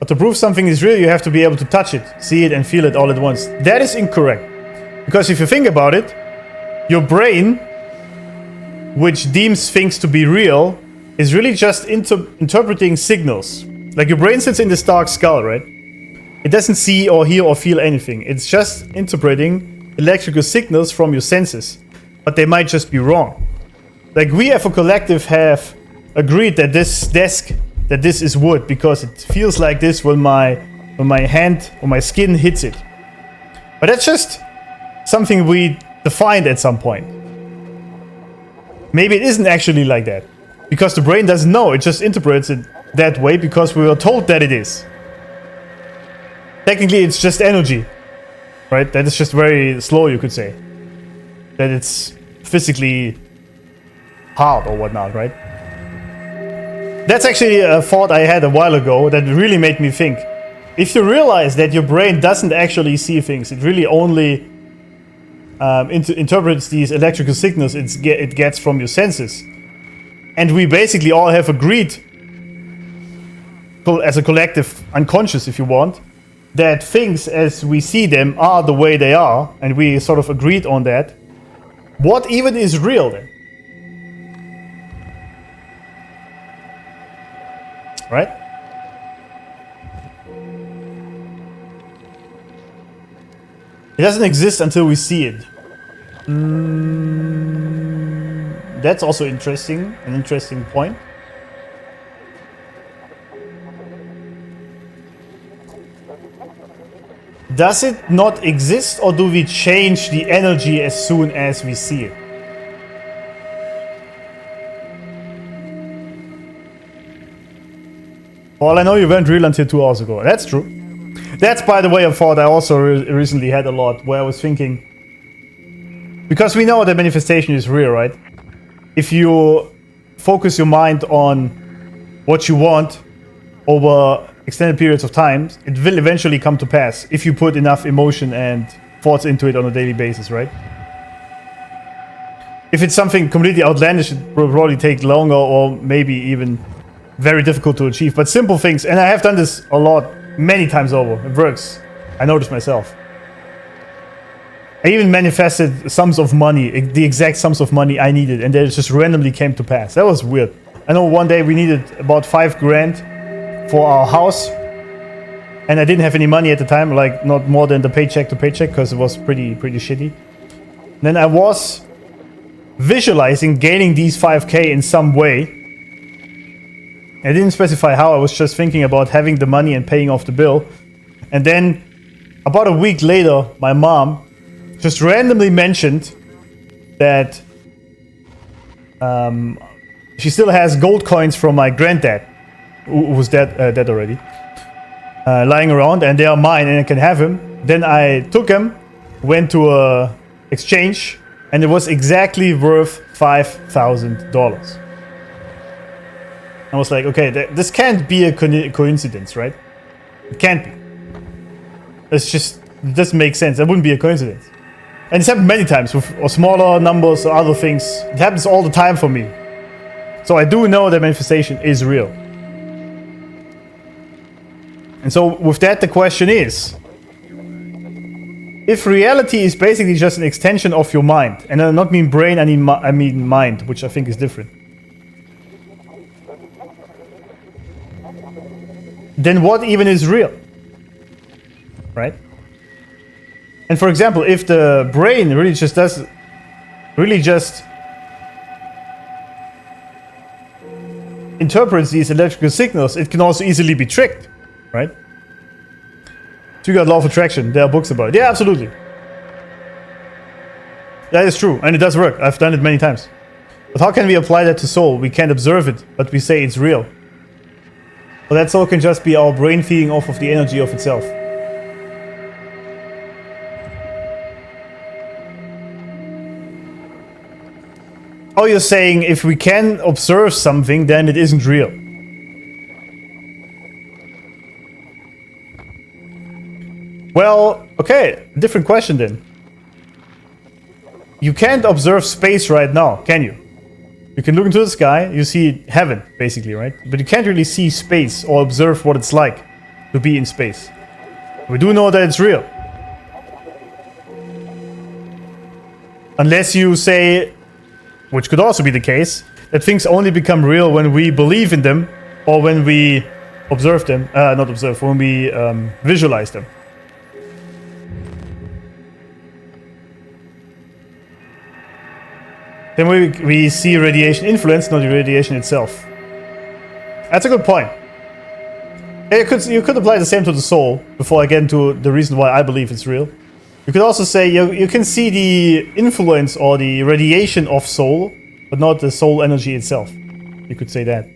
to prove something is real, you have to be able to touch it, see it, and feel it all at once. That is incorrect. Because if you think about it, your brain, which deems things to be real, is really just interpreting signals. Like your brain sits in this dark skull, right? It doesn't see or hear or feel anything. It's just interpreting electrical signals from your senses. But they might just be wrong. Like we as a collective have agreed that this desk, that this is wood because it feels like this when my hand or my skin hits it. But that's just something we defined at some point. Maybe it isn't actually like that. Because the brain doesn't know, it just interprets it that way because we were told that it is. Technically it's just energy, right? That is just very slow, you could say. That it's physically hard or whatnot, right? That's actually a thought I had a while ago that really made me think. If you realize that your brain doesn't actually see things, it really only interprets these electrical signals it gets from your senses. And we basically all have agreed, as a collective unconscious if you want, that things as we see them are the way they are, and we sort of agreed on that. What even is real then? Right? It doesn't exist until we see it. That's also interesting, an interesting point. Does it not exist, or do we change the energy as soon as we see it? Well, I know you weren't real until 2 hours ago. That's true. That's, by the way, a thought I also recently had a lot, where I was thinking, because we know that manifestation is real, right? If you focus your mind on what you want over extended periods of time, it will eventually come to pass if you put enough emotion and thoughts into it on a daily basis, right? If it's something completely outlandish, it will probably take longer or maybe even very difficult to achieve. But simple things, and I have done this a lot, many times over. It works. I noticed myself. I even manifested sums of money, the exact sums of money I needed, and they just randomly came to pass. That was weird. I know one day we needed about 5 grand for our house, and I didn't have any money at the time, like not more than the paycheck to paycheck, because it was pretty shitty. Then I was visualizing gaining these 5k in some way. I didn't specify how, I was just thinking about having the money and paying off the bill. And then about a week later, my mom just randomly mentioned that she still has gold coins from my granddad, who was dead already, lying around, and they are mine and I can have them. Then I took them, went to a exchange, and it was exactly worth $5,000. I was like, okay, this can't be a coincidence, right? It can't be. It's just, it doesn't make sense. That wouldn't be a coincidence. And it's happened many times with smaller numbers or other things. It happens all the time for me. So I do know that manifestation is real. And so with that, the question is, if reality is basically just an extension of your mind, and I don't mean brain, I mean mind, which I think is different. Then what even is real? Right? And for example, if the brain really just interprets these electrical signals, it can also easily be tricked, right? So you got law of attraction, there are books about it. Yeah, absolutely. That is true, and it does work. I've done it many times. But how can we apply that to soul? We can't observe it, but we say it's real. Well, that soul can just be our brain feeding off of the energy of itself. Oh, you're saying if we can observe something, then it isn't real. Well, okay, different question then. You can't observe space right now, can you? You can look into the sky, you see heaven, basically, right? But you can't really see space or observe what it's like. to be in space. We do know that it's real. Unless you say, which could also be the case, that things only become real when we believe in them or when we observe them, not observe, when we visualize them. Then we see radiation influence, not the radiation itself. That's a good point. You could apply the same to the soul, before I get into the reason why I believe it's real. You could also say you can see the influence or the radiation of soul, but not the soul energy itself. You could say that.